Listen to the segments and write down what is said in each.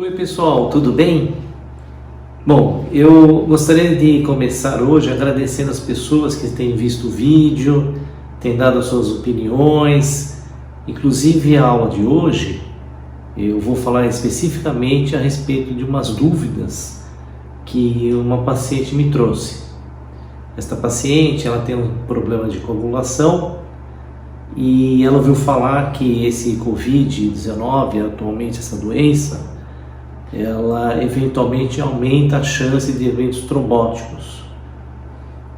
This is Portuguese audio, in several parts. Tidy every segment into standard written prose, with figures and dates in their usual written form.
Oi pessoal, tudo bem? Bom, eu gostaria de começar hoje agradecendo as pessoas que têm visto o vídeo, têm dado as suas opiniões. Inclusive a aula de hoje eu vou falar especificamente a respeito de umas dúvidas que uma paciente me trouxe. Esta paciente ela tem um problema de coagulação e ela ouviu falar que esse Covid-19, atualmente essa doença, ela eventualmente aumenta a chance de eventos trombóticos.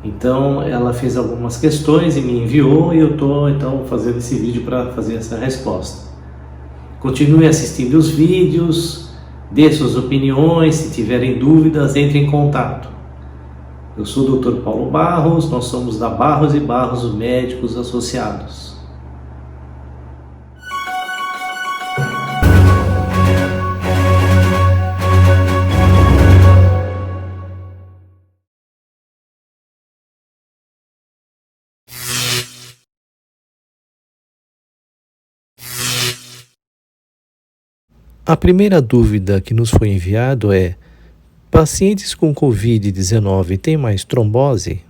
Então ela fez algumas questões e me enviou e eu estou então fazendo esse vídeo para fazer essa resposta. Continue assistindo os vídeos, dê suas opiniões, se tiverem dúvidas entre em contato. Eu sou o Dr. Paulo Barros, nós somos da Barros e Barros Médicos Associados. A primeira dúvida que nos foi enviado é: pacientes com Covid-19 têm mais trombose?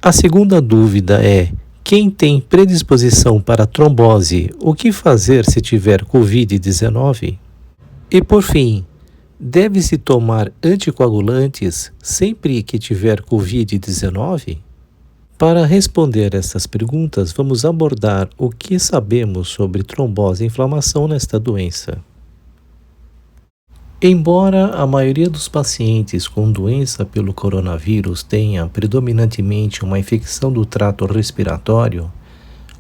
A segunda dúvida é: quem tem predisposição para trombose, o que fazer se tiver Covid-19? E por fim, deve-se tomar anticoagulantes sempre que tiver Covid-19? Para responder essas perguntas, vamos abordar o que sabemos sobre trombose e inflamação nesta doença. Embora a maioria dos pacientes com doença pelo coronavírus tenha predominantemente uma infecção do trato respiratório,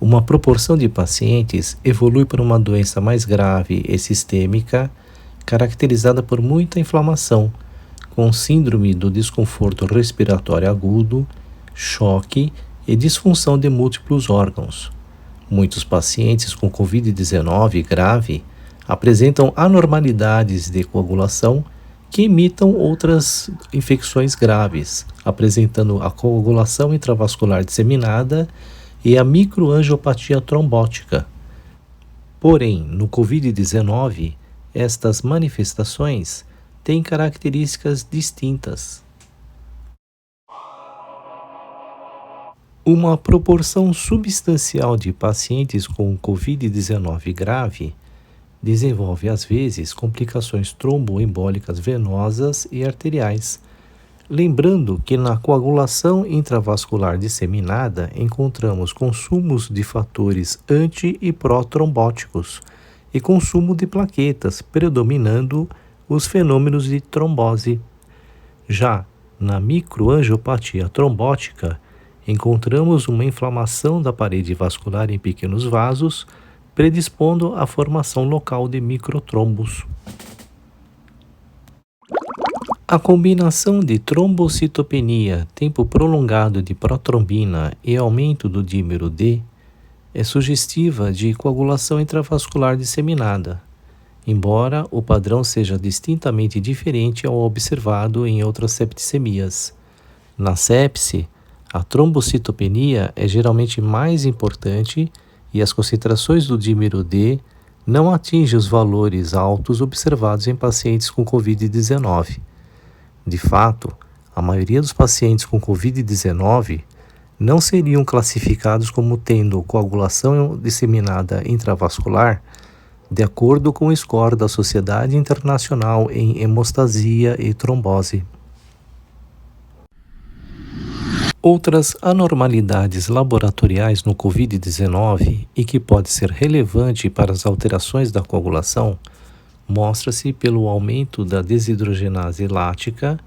uma proporção de pacientes evolui para uma doença mais grave e sistêmica, caracterizada por muita inflamação, com síndrome do desconforto respiratório agudo, choque e disfunção de múltiplos órgãos. Muitos pacientes com Covid-19 grave apresentam anormalidades de coagulação que imitam outras infecções graves, apresentando a coagulação intravascular disseminada e a microangiopatia trombótica. Porém, no Covid-19, estas manifestações têm características distintas. Uma proporção substancial de pacientes com Covid-19 grave desenvolve, às vezes, complicações tromboembólicas venosas e arteriais. Lembrando que na coagulação intravascular disseminada encontramos consumos de fatores anti- e pró-trombóticos e consumo de plaquetas, predominando os fenômenos de trombose. Já na microangiopatia trombótica, encontramos uma inflamação da parede vascular em pequenos vasos, predispondo à formação local de microtrombos. A combinação de trombocitopenia, tempo prolongado de protrombina e aumento do dímero D é sugestiva de coagulação intravascular disseminada, embora o padrão seja distintamente diferente ao observado em outras septicemias. Na sepse, a trombocitopenia é geralmente mais importante e as concentrações do dímero D não atingem os valores altos observados em pacientes com Covid-19. De fato, a maioria dos pacientes com Covid-19 não seriam classificados como tendo coagulação disseminada intravascular, de acordo com o score da Sociedade Internacional em Hemostasia e Trombose. Outras anormalidades laboratoriais no Covid-19 e que pode ser relevante para as alterações da coagulação mostra-se pelo aumento da desidrogenase lática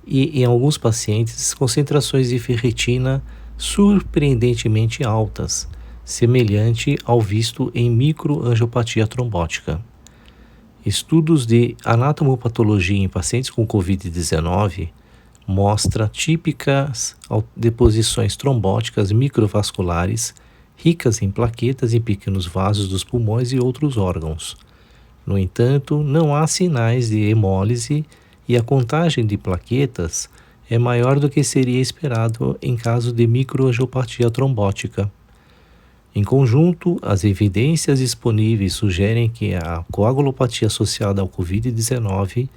e, em alguns pacientes, concentrações de ferritina surpreendentemente altas, semelhante ao visto em microangiopatia trombótica. Estudos de anatomopatologia em pacientes com Covid-19 mostra típicas deposições trombóticas microvasculares, ricas em plaquetas em pequenos vasos dos pulmões e outros órgãos. No entanto, não há sinais de hemólise e a contagem de plaquetas é maior do que seria esperado em caso de microangiopatia trombótica. Em conjunto, as evidências disponíveis sugerem que a coagulopatia associada ao Covid-19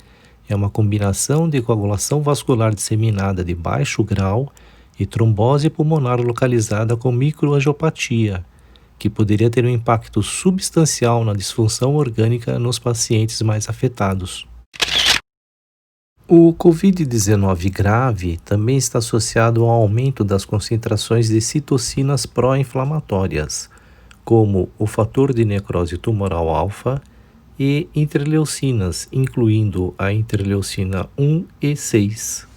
é uma combinação de coagulação vascular disseminada de baixo grau e trombose pulmonar localizada com microangiopatia, que poderia ter um impacto substancial na disfunção orgânica nos pacientes mais afetados. O Covid-19 grave também está associado ao aumento das concentrações de citocinas pró-inflamatórias, como o fator de necrose tumoral alfa e interleucinas, incluindo a interleucina 1 e 6.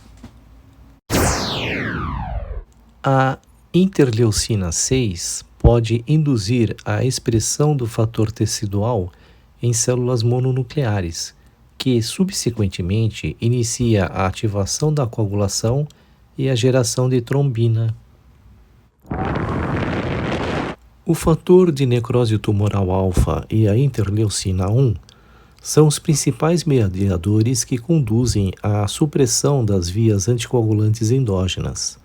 A interleucina 6 pode induzir a expressão do fator tecidual em células mononucleares, que subsequentemente inicia a ativação da coagulação e a geração de trombina. O fator de necrose tumoral alfa e a interleucina 1 são os principais mediadores que conduzem à supressão das vias anticoagulantes endógenas.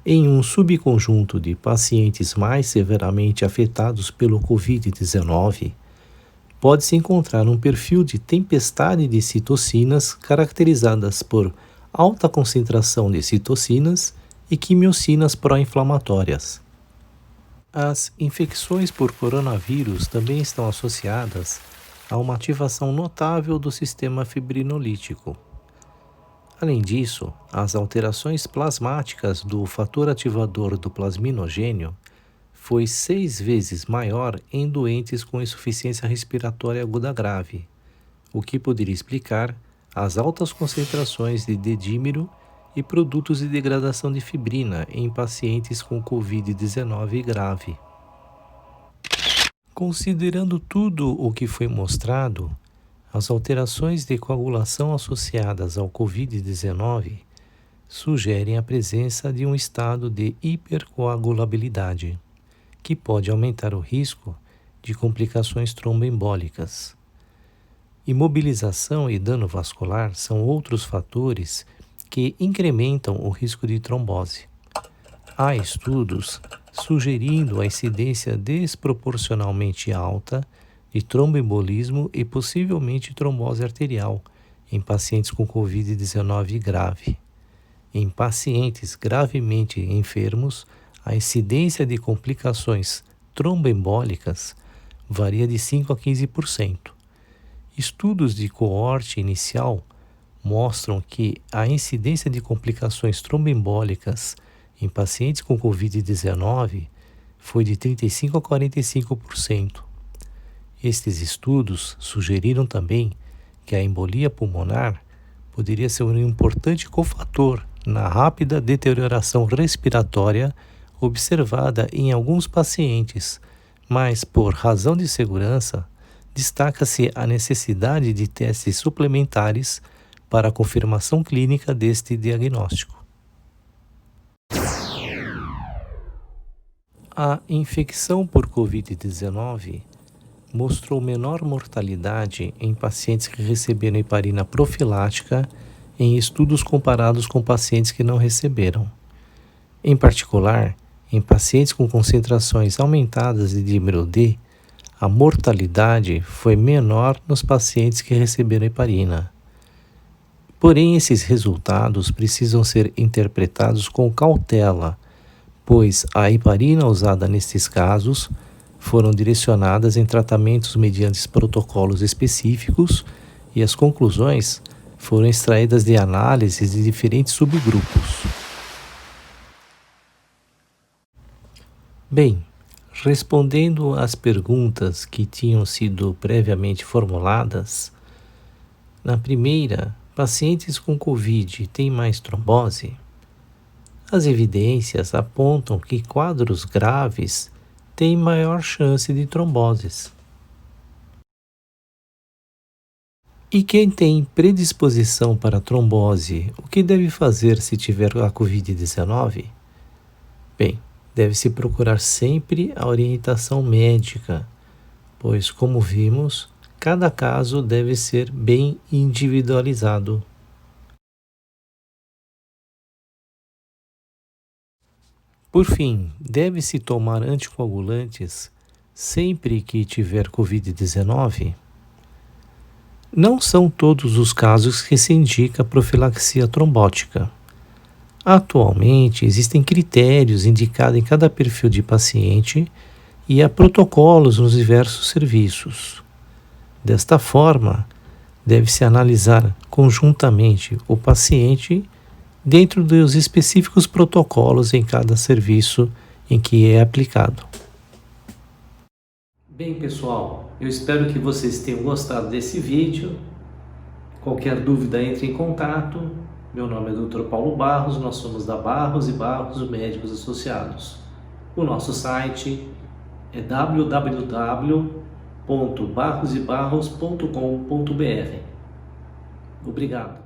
Em um subconjunto de pacientes mais severamente afetados pelo Covid-19, pode-se encontrar um perfil de tempestade de citocinas caracterizadas por alta concentração de citocinas e quimiocinas pró-inflamatórias. As infecções por coronavírus também estão associadas a uma ativação notável do sistema fibrinolítico. Além disso, as alterações plasmáticas do fator ativador do plasminogênio foi 6 vezes maior em doentes com insuficiência respiratória aguda grave, o que poderia explicar as altas concentrações de dedímero e produtos de degradação de fibrina em pacientes com Covid-19 grave. Considerando tudo o que foi mostrado, as alterações de coagulação associadas ao Covid-19 sugerem a presença de um estado de hipercoagulabilidade, que pode aumentar o risco de complicações tromboembólicas. Imobilização e dano vascular são outros fatores que incrementam o risco de trombose. Há estudos sugerindo a incidência desproporcionalmente alta de tromboembolismo e possivelmente trombose arterial em pacientes com Covid-19 grave. Em pacientes gravemente enfermos, a incidência de complicações tromboembólicas varia de 5 a 15%. Estudos de coorte inicial mostram que a incidência de complicações tromboembólicas em pacientes com Covid-19 foi de 35 a 45%. Estes estudos sugeriram também que a embolia pulmonar poderia ser um importante cofator na rápida deterioração respiratória observada em alguns pacientes, mas, por razão de segurança, destaca-se a necessidade de testes suplementares para a confirmação clínica deste diagnóstico. A infecção por Covid-19 mostrou menor mortalidade em pacientes que receberam heparina profilática em estudos comparados com pacientes que não receberam. Em particular, em pacientes com concentrações aumentadas de dímero D, a mortalidade foi menor nos pacientes que receberam heparina. Porém, esses resultados precisam ser interpretados com cautela, pois a heparina usada nestes casos foram direcionadas em tratamentos mediante protocolos específicos e as conclusões foram extraídas de análises de diferentes subgrupos. Bem, respondendo às perguntas que tinham sido previamente formuladas, na primeira, pacientes com Covid têm mais trombose? As evidências apontam que quadros graves têm maior chance de tromboses. E quem tem predisposição para trombose, o que deve fazer se tiver a Covid-19? Bem, deve-se procurar sempre a orientação médica, pois, como vimos, cada caso deve ser bem individualizado. Por fim, deve-se tomar anticoagulantes sempre que tiver Covid-19? Não são todos os casos que se indica profilaxia trombótica. Atualmente, existem critérios indicados em cada perfil de paciente e há protocolos nos diversos serviços. Desta forma, deve-se analisar conjuntamente o paciente dentro dos específicos protocolos em cada serviço em que é aplicado. Bem, pessoal, eu espero que vocês tenham gostado desse vídeo. Qualquer dúvida, entre em contato. Meu nome é Dr. Paulo Barros, nós somos da Barros e Barros Médicos Associados. O nosso site é www.barrosebarros.com.br. Obrigado.